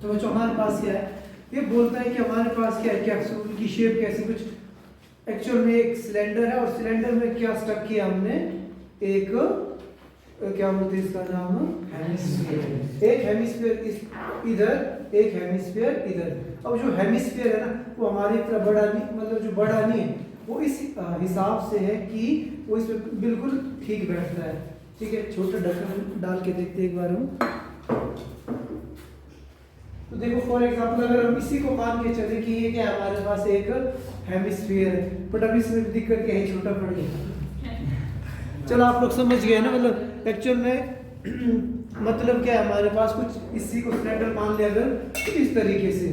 तो बच्चों हमारे पास क्या है, ये बोलता है कि हमारे पास क्या है, कैप्सूल की शेप कैसी, कुछ एक्चुअल में एक सिलेंडर है और सिलेंडर में क्या स्टक किया हमने, एक क्या बोलते हैं इसका नाम, हेमिस्फीयर। एक हेमिस्फीयर इधर, एक हेमिस्फीयर इधर। अब जो हेमिस्फीयर है ना वो हमारी तरह बड़ा नहीं, मतलब जो बड़ा नहीं है वो इस हिसाब से है कि वो इसमें बिल्कुल ठीक बैठता है। ठीक है, छोटा ढक्कन डाल के देखते एक बार हम। तो देखो फॉर एग्जांपल अगर हम इसी को मान के चले कि ये क्या हमारे पास एक हेमिस्फीयर है, बट अभी इसमें दिक्कत क्या है, छोटा पड़ गया। चलो आप लोग समझ गए ना, मतलब एक्चुअल में मतलब क्या है, हमारे पास कुछ इसी को सिलेंडर मान लिया अगर तो इस तरीके से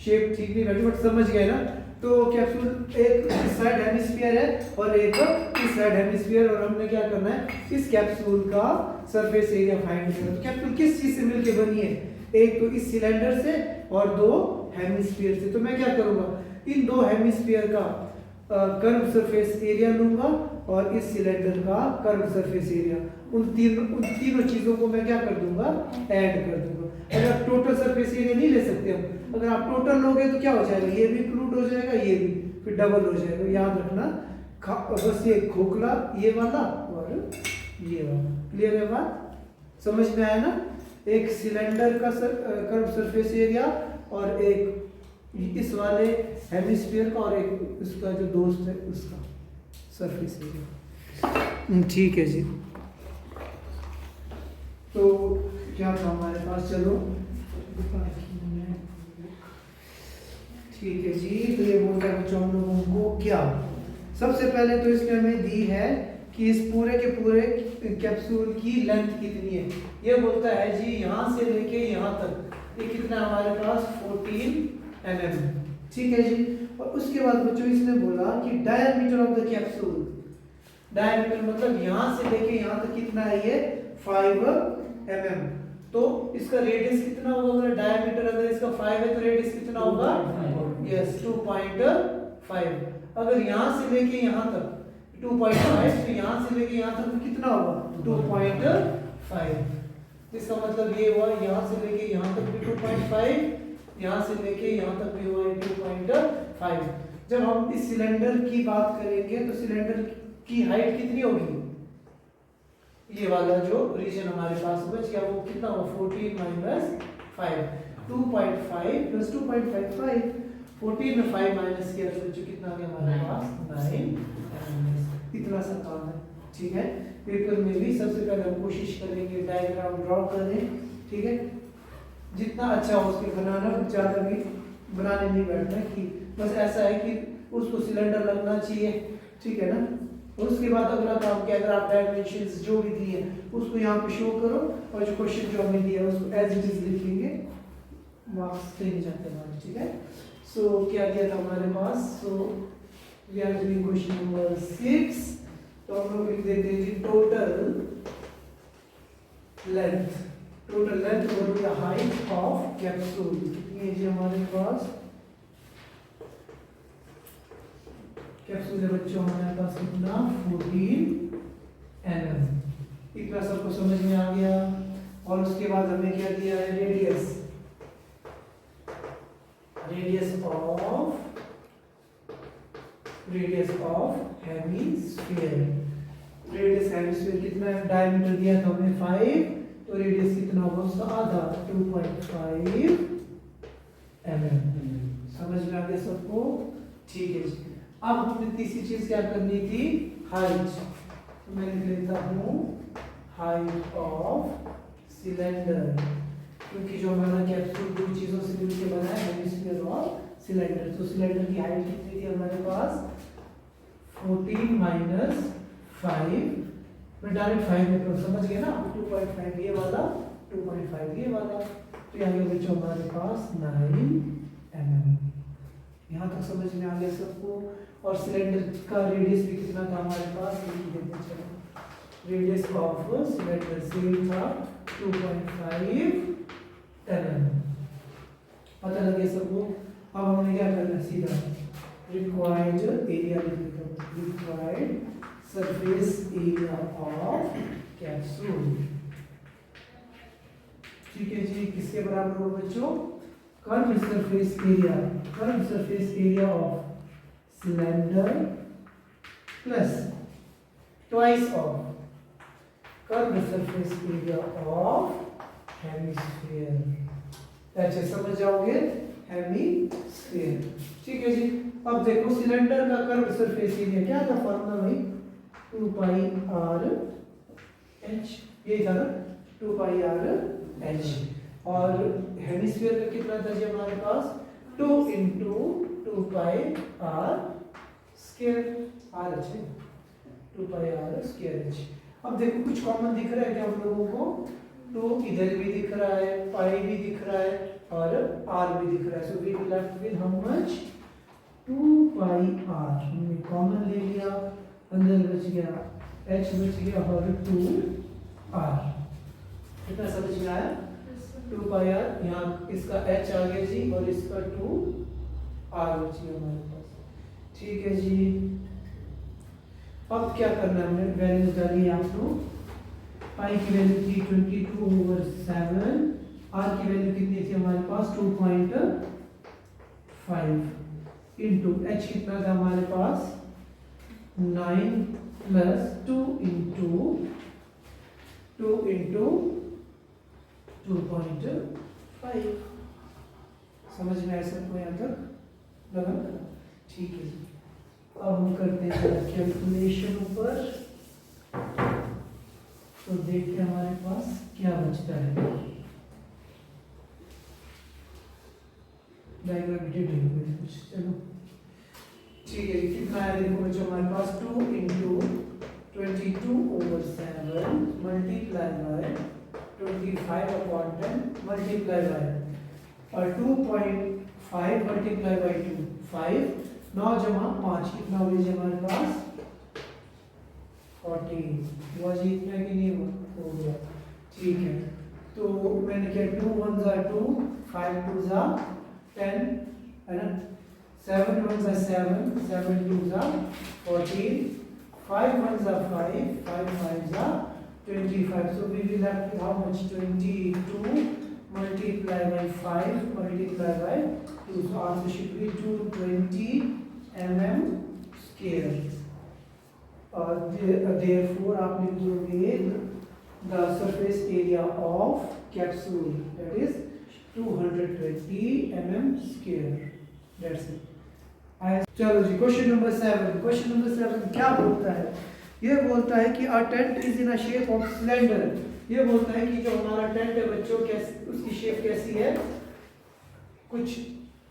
शेप ठीक नहीं बैठी, बट समझ गए ना। तो कैप्सूल एक इस साइड हेमिस्फीयर है और एक इस साइड हेमिस्फीयर, और हमने क्या करना है, इस कैप्सूल का सरफेस एरिया फाइंड करना है। कैप्सूल किस चीज से मिलकर बनी है, एक तो इस सिलेंडर से और दो हेमिस्फीयर से। तो मैं क्या करूंगा, इन दो हेमिस्फीयर का कर्व सरफेस एरिया लूंगा और इस सिलेंडर का कर्व सरफेस एरिया, उन तीनों चीजों को मैं क्या कर दूंगा, ऐड कर दूंगा। अगर टोटल सरफेस एरिया नहीं ले सकते हम, अगर आप टोटल लोगे तो क्या हो जाएगा, ये भी इंक्लूड हो जाएगा, ये भी, फिर डबल हो जाएगा। याद रखना बस ये खोखला ये वाला और ये वाला। क्लियर है बात, समझ में आया ना। एक सिलेंडर का कर्व सरफेस एरिया और एक इस वाले हेमिस्फीयर का और एक इसका जो दोस्त है उसका सरफेस एरिया। ठीक है जी, तो क्या था हमारे पास, चलो ठीक है जी। तो ये बोलता है बच्चों हम लोगों को क्या, सबसे पहले तो इसमें हमें दी है कि इस पूरे के पूरे कैप्सूल की लेंथ कितनी है। ये बोलता है जी यहाँ से लेके यहाँ तक ये कितना हमारे पास 14 mm। ठीक है जी, और उसके बाद बच्चों इसने बोला कि diameter of the capsule, diameter मतलब यहाँ से लेके यहाँ तक कितना है, ये 5 mm। तो इसका रेडियस कितना होगा, डायमीटर अगर इसका 5 है तो रेडियस कितना होगा, यस 2.5। अगर यहाँ से लेके यहाँ तक 2.5, तो यहाँ से लेके यहाँ तक कितना होगा 2.5। इसका मतलब ये हुआ यहाँ से लेके यहाँ तक भी 2.5, यहाँ से लेके यहाँ तक भी हुआ 2.5। जब हम इस सिलेंडर की बात करेंगे तो सिलेंडर की हाइट कितनी होगी, ये वाला जो रीजन हमारे पास बच गया वो कितना होगा 14 माइनस 5, 2.5 प्लस 2.55। 14 में 5 माइनस किया तो बच्चों कितना आ गया हमारे पास 9। इतना सा काम है। ठीक है, पेपर में भी सबसे पहले हम कोशिश करेंगे डायग्राम ड्रॉ करें। ठीक है, जितना अच्छा हो उसके बनाना, ज़्यादा भी बनाने नहीं बैठना कि बस ऐसा है कि उसको सिलेंडर लगना चाहिए। ठीक है ना, और उसके बाद अगला काम क्या, अगर आप डायमेंशंस जो भी दिए उसको यहाँ पे शो करो और जो क्वेश्चन जो हमें दिया उसको एज इट इज लिखेंगे, मार्क्स नहीं जाते हमारे। ठीक है, सो क्या दिया था हमारे पास, so we are doing question number 6। तो हम लोग लिख देते हैं जी टोटल लेंथ और द हाइट ऑफ कैप्सूल कितनी है जी हमारे पास। कैप्सूल है बच्चों हमारे पास कितना 14 mm। इतना सबको समझ में आ गया। और उसके बाद हमें क्या दिया है, radius of hemisphere. Radius hemisphere कितना है, डायमीटर दिया था हमें 5, तो रेडियस कितना होगा उसका आधा 2.5 mm। समझ में आ गया सबको। ठीक है जी, अब हमने तीसरी चीज क्या करनी थी, हाइट। तो मैं लिख लेता हूँ हाइट ऑफ सिलेंडर, क्योंकि जो हमारा कैप्सूल दो चीजों से मिलकर बना है, हेमिस्फीयर और सिलेंडर। तो सिलेंडर की हाइट कितनी थी हमारे पास 14 माइनस 5, मैं डायरेक्ट 5 में तो समझ गए ना, 2.5 ये वाला 2.5 ये वाला, तो यहाँ बच्चों हमारे पास 9 mm। यहाँ तक समझ में आ गया सबको। और सिलेंडर का रेडियस भी कितना था हमारे पास, रेडियस ऑफ सिलेंडर सेम था 2.5 mm। पता लगे सबको। अब हमने क्या करना, सीधा रिक्वायर्ड एरिया लिखेगा, required surface area of capsule. ठीक है जी, किसके बराबर हो बच्चों? Curve surface area, curve surface area of cylinder plus twice of curve surface area of hemisphere. अच्छा समझ जाओगे, हेमिस्फीयर। ठीक है जी। अब देखो सिलेंडर का कर्व सरफेस एरिया क्या था फॉर्मूला भाई? 2 पाई आर एच, ये था ना, 2 पाई आर एच। और हेमिस्फीयर का कितना था जी हमारे पास? 2 into 2 pi r square r h, 2 pi r square h. अब देखो कुछ कॉमन दिख रहा है क्या हम लोगों को? 2 इधर भी दिख रहा है, पाई भी दिख रहा है और आर भी दिख रहा है। So we will left with how much? 2 pi r हमने कॉमन ले लिया, अंदर बच गया h बच गया और 2 r। कितना समझ में आया? 2 पाई आर, यहाँ इसका h आ गया जी और इसका 2 r बच गया हमारे पास। ठीक है जी। अब क्या करना है, हमने वैल्यूज डाली आप लोग। पाई की वैल्यू थी 22/7, r की वैल्यू कितनी थी हमारे पास? 2.5 इंटू h कितना था हमारे पास? 9 प्लस 2 इंटू 2.5। समझ में आया सबको यहाँ तक लगा? ठीक है जी। अब हम करते हैं कैलकुलेशन ऊपर, तो देखते हैं हमारे पास क्या बचता है। डायग्राम एडिट नहीं हुआ कुछ, चलो ठीक है जी। कितना है देखो बच्चों हमारे पास? 2 into 22/7 multiply by 25/10 multiply by और 2.5 मल्टीप्लाई बाय 2 5, 9 जमा 5 कितना हो गया जी हमारे पास? 14। हुआ जी इतना कि नहीं हुआ? हो गया। ठीक है, तो मैंने क्या 2 1 जा 2, 5 2 जा 10 है ना, 7 1 जा 7, 7 2 जा 14, 5 1 जा 5, 5 5 जा 25। So we will have how much? 22 multiply by 5 multiply by 2. So answer should be 220 mm square. Therefore आप लिख दोगे the surface area of capsule, that is 220 mm square. That's it. चलो जी, क्वेश्चन नंबर 7। क्वेश्चन नंबर 7 क्या बोलता है? ये बोलता है कि a tent is in a shape of cylinder। ये बोलता है कि जो हमारा टेंट है बच्चों, कैसे उसकी शेप कैसी है? कुछ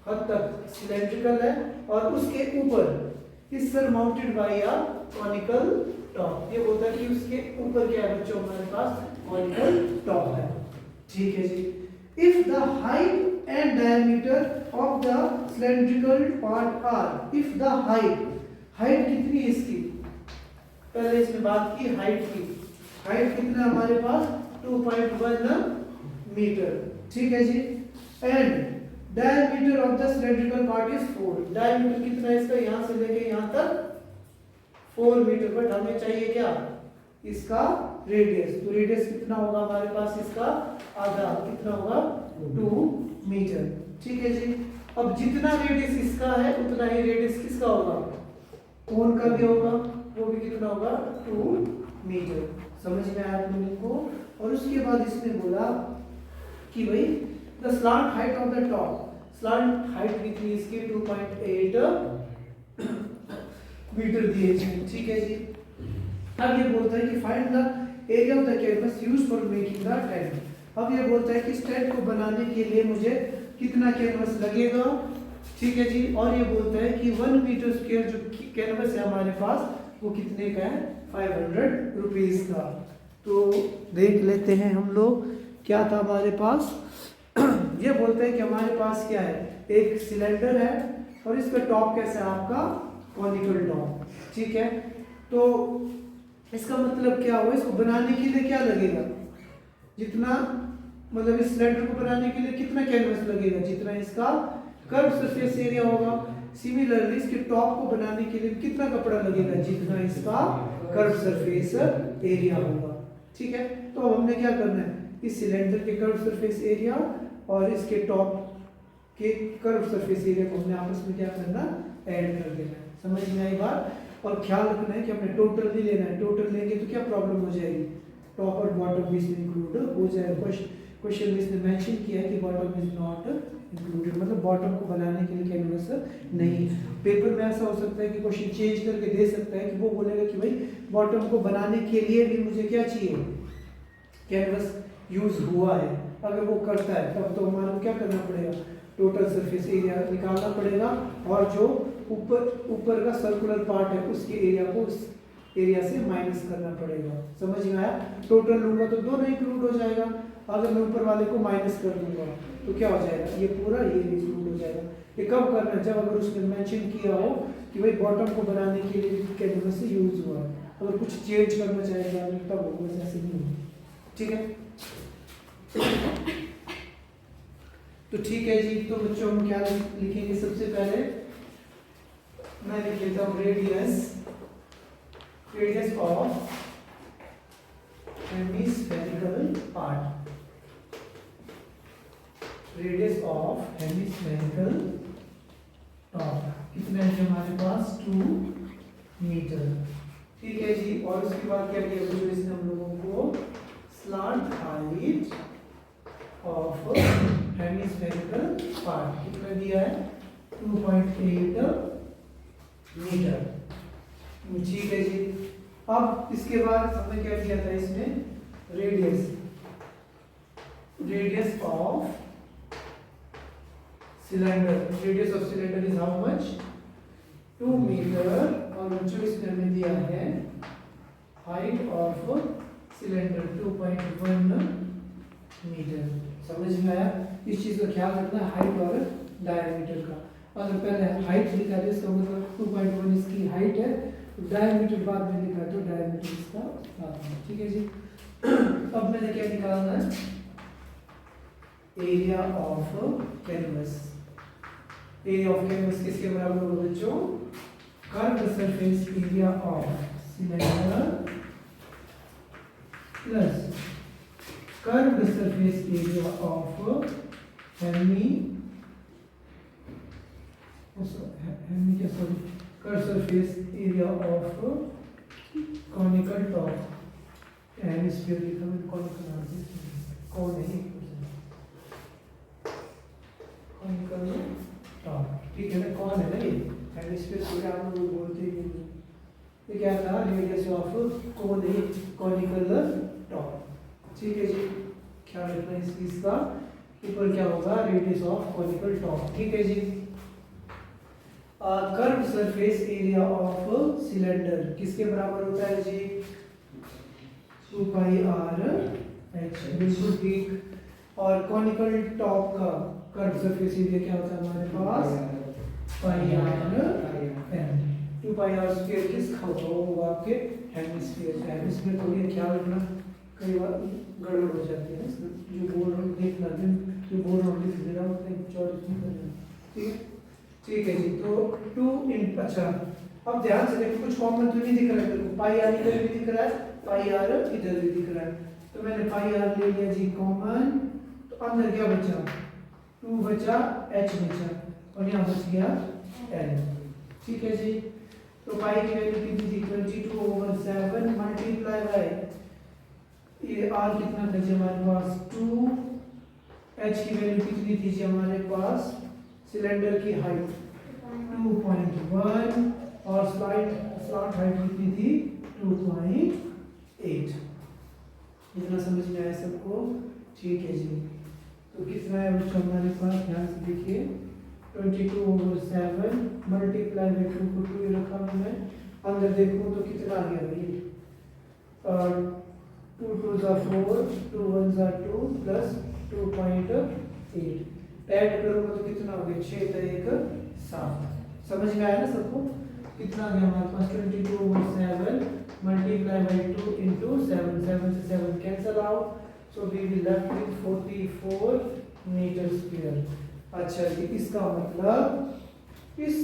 हद तक सिलेंड्रिकल है और उसके ऊपर इस surmounted by a conical top. ये बोलता है कि उसके ऊपर क्या है बच्चों हमारे पास? कॉनिकल टॉप है। ठीक है जी। If the height and diameter of the cylindrical part are, if the height कितनी है इसकी? पहले इसमें बात की हाइट की। हाइट कितना हमारे पास? 2.1 मीटर। ठीक है जी। And diameter of the cylindrical part is 4। Diameter कितना है इसका? यहाँ से लेके यहाँ तक 4 मीटर। बट हमें चाहिए क्या? इसका रेडियस। तो रेडियस कितना होगा हमारे पास? इसका आधा कितना होगा? 2 मीटर। ठीक है जी। अब जितना रेडियस इसका है उतना ही रेडियस किसका होगा? कोन का भी होगा, वो भी कितना होगा? 2 मीटर। समझ में आया आप लोगों को? और उसके बाद इसने बोला कि भाई the slant height of the top, slant height कितनी इसकी? 2.8 मीटर दी है। ठीक है जी। अब ये बोलता है कि find the area of the canvas used for making the tent. अब ये बोलता है कि इस टेंट को बनाने के लिए मुझे कितना कैनवस लगेगा? ठीक है जी। और ये बोलता है कि 1 मीटर स्क्वायर जो कैनवस है हमारे पास वो कितने का है? 500 रुपीज का। तो देख लेते हैं हम लोग क्या था हमारे पास। ये बोलते हैं कि हमारे पास क्या है? एक सिलेंडर है और इसका टॉप कैसा है आपका? Conical top. ठीक है, तो इसका मतलब क्या हुआ? इसको बनाने के लिए क्या लगेगा? जितना मतलब इस सिलेंडर को बनाने के लिए कितना कैनवस लगेगा? जितना इसका कर्व सरफेस एरिया होगा। सिमिलरली इसके टॉप को बनाने के लिए कितना कपड़ा लगेगा? जितना इसका कर्व सरफेस एरिया होगा। ठीक है, तो अब हमने क्या करना है? इस सिलेंडर के कर्व सरफेस एरिया और इसके टॉप के कर्व सरफेस एरिया को हमने आपस में क्या करना, ऐड कर देना है। समझ में आई बात? और ख्याल रखना है कि हमने टोटल नहीं लेना है, टोटल लेंगे तो क्या प्रॉब्लम हो जाएगी, टॉप और बॉटम भी इसमें इंक्लूड हो जाएगा। क्वेश्चन में इसने मेंशन किया है कि बॉटम इज नॉट इंक्लूडेड, मतलब बॉटम को बनाने के लिए कैनवस नहीं। पेपर में ऐसा हो सकता है कि क्वेश्चन चेंज करके दे सकता है कि वो बोलेगा कि भाई बॉटम को बनाने के लिए भी मुझे क्या चाहिए, कैनवस यूज हुआ है। अगर वो करता है तब तो हमारे को क्या करना पड़ेगा, टोटल सरफेस एरिया निकालना पड़ेगा और जो ऊपर का सर्कुलर पार्ट है उसके एरिया को उस एरिया से माइनस करना पड़ेगा। समझ में आया? टोटल लूंगा तो दोनों इंक्लूड हो जाएगा, अगर मैं ऊपर वाले को माइनस कर दूंगा तो क्या हो जाएगा, ये पूरा ये इंक्लूड हो जाएगा। ये कब करना है, जब अगर उसने मेंशन किया हो कि भाई बॉटम को बनाने के लिए कैनवस से यूज हुआ है। अगर कुछ चेंज करना चाहेगा तब होगा, ऐसे नहीं होगा। ठीक है, तो ठीक है जी। तो बच्चों हम क्या लिखेंगे, सबसे पहले मैं लिख लेता हूँ radius of hemispherical part, radius of hemispherical top कितना है हमारे पास, 2 मीटर। ठीक है जी। और उसके बाद क्या किया बच्चों, इसने हम लोगों को slant height of hemispherical part कितना दिया है, 2.8 मीटर। ठीक है जी। अब इसके बाद हमने क्या किया था, इसमें radius of cylinder is how much, 2 metre. और बच्चों इसमें हमें दिया है हाइट ऑफ सिलेंडर 2.1 मीटर। समझ में आया? इस चीज का ख्याल रखना है, हाइट और डायमीटर का। अगर पहले हाइट लिखा है इसका मतलब 2.1 इसकी हाइट है, डायमीटर बाद में लिखा है तो डायमीटर इसका बाद में। ठीक है जी। अब मैंने क्या निकालना है, area of canvas. Area of canvas किसके बराबर होगा बच्चों, curve surface area of cylinder plus curve surface area of curve surface area of conical top. Hemisphere लिखा है, कॉनिकल कौन है, कॉनिकल टॉप। ठीक है ना, कौन है ना ये हेमिस्फीयर, पूरा हम लोग बोलते हैं। ये क्या था, रेडियस ऑफ कौन है, कॉनिकल टॉप। ठीक है जी, ख्याल रखना इस चीज का। ऊपर क्या होगा, रेडियस ऑफ कॉनिकल टॉप। ठीक है जी। Curve surface area of cylinder किसके बराबर होता है जी, 2 पाई आर एच, बिल्कुल ठीक। और कॉनिकल टॉप का कर्व सरफेस एरिया क्या होता है हमारे पास, pi r N. 2 pi r square किसका होगा, वो आपके हेमिस्फीयर। हेमिस्फीयर थोड़ी ख्याल रखना, कई बार गड़बड़ हो जाती है। जो बोल रहा हूँ देखना, जो बोल रहा हूँ लिख दे रहा हूँ, चौड़ीस नहीं करना। ठीक है, ठीक है जी। तो 2 इन, अच्छा अब ध्यान से देखो, कुछ कॉमन तो नहीं दिख रहा है मेरे को, पाई आर इधर भी दिख रहा है, पाई आर इधर भी दिख रहा है। तो मैंने पाई आर ले लिया जी कॉमन, तो अंदर क्या बचा, 2 बचा, h बचा, और यहाँ बच गया l। ठीक है जी। तो पाई की वैल्यू कितनी थी, 22/7 मल्टीप्लाई बाय ये r कितना था जी हमारे पास 2, h की वैल्यू कितनी थी जी हमारे पास, सिलेंडर की हाइट 2.1 और स्लॉट हाइट कितनी थी 2.8। इतना समझ में आया सबको? ठीक है जी। तो कितना है बच्चों हमारे पास, ध्यान से देखिए, 22/7 मल्टीप्लाई बाय 2 को 2 रखा मैंने, अंदर देखूं तो कितना आ गया भाई, 2 2 4, 2 1 2 प्लस 2.8, ऐड करूंगा तो कितना हो गया, 6 तो 1 7। समझ में आया ना सबको? कितना आ गया हमारे पास, 22/7 मल्टीप्लाई बाय 2 इंटू 7, 7 से 7 cancel out, so we will left with 44 metre square. अच्छा जी, इसका मतलब इस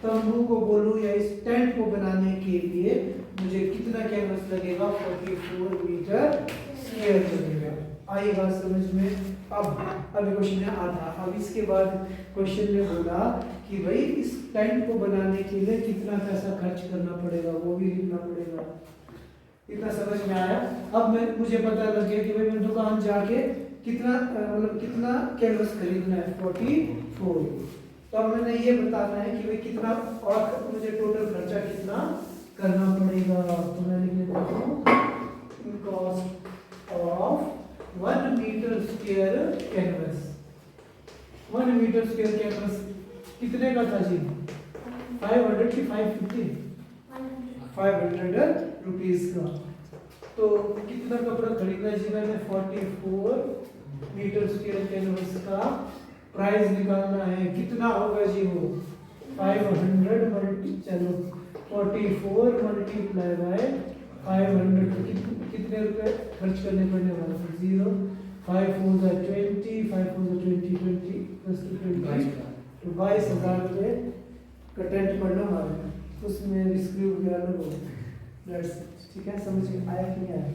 तंबू को बोलूं या इस टेंट को बनाने के लिए मुझे कितना कैनवस लगेगा, 44 मीटर स्क्वायर लगेगा। आई बात समझ में? अब क्वेश्चन है आधा। अब इसके बाद क्वेश्चन में बोला कि भाई इस टेंट को बनाने के लिए कितना पैसा खर्च करना पड़ेगा, वो भी लिखना पड़ेगा। इतना समझ में आया? अब मुझे पता लग गया कि भाई मैं दुकान जाके कितना मतलब कितना कैनवस खरीदना है, 44। तो अब मैंने ये बताना है कि भाई कितना और मुझे टोटल खर्चा कितना करना पड़ेगा। तो मैं लिख लेता हूँ cost of 1 metre square canvas. 1 metre square canvas कितने का था जी? 500 की 550? 500 रुपीज का। तो कितना कपड़ा खरीदना है जी मैंने? 44 मीटर स्क्वायर कैनवस का प्राइस निकालना है। कितना होगा जी वो? 500 मल्टी, चलो 44 मल्टीप्लाई बाय 500, कितने रुपए खर्च करने पड़ने वाले? 0, 5 4 20, 5 4 20, 20 प्लस 20, तो 22,000 रुपये का टेंट पड़ने वाला है। उसमें स्क्रू वगैरह लगो। ठीक है, समझ में आया कि नहीं आया?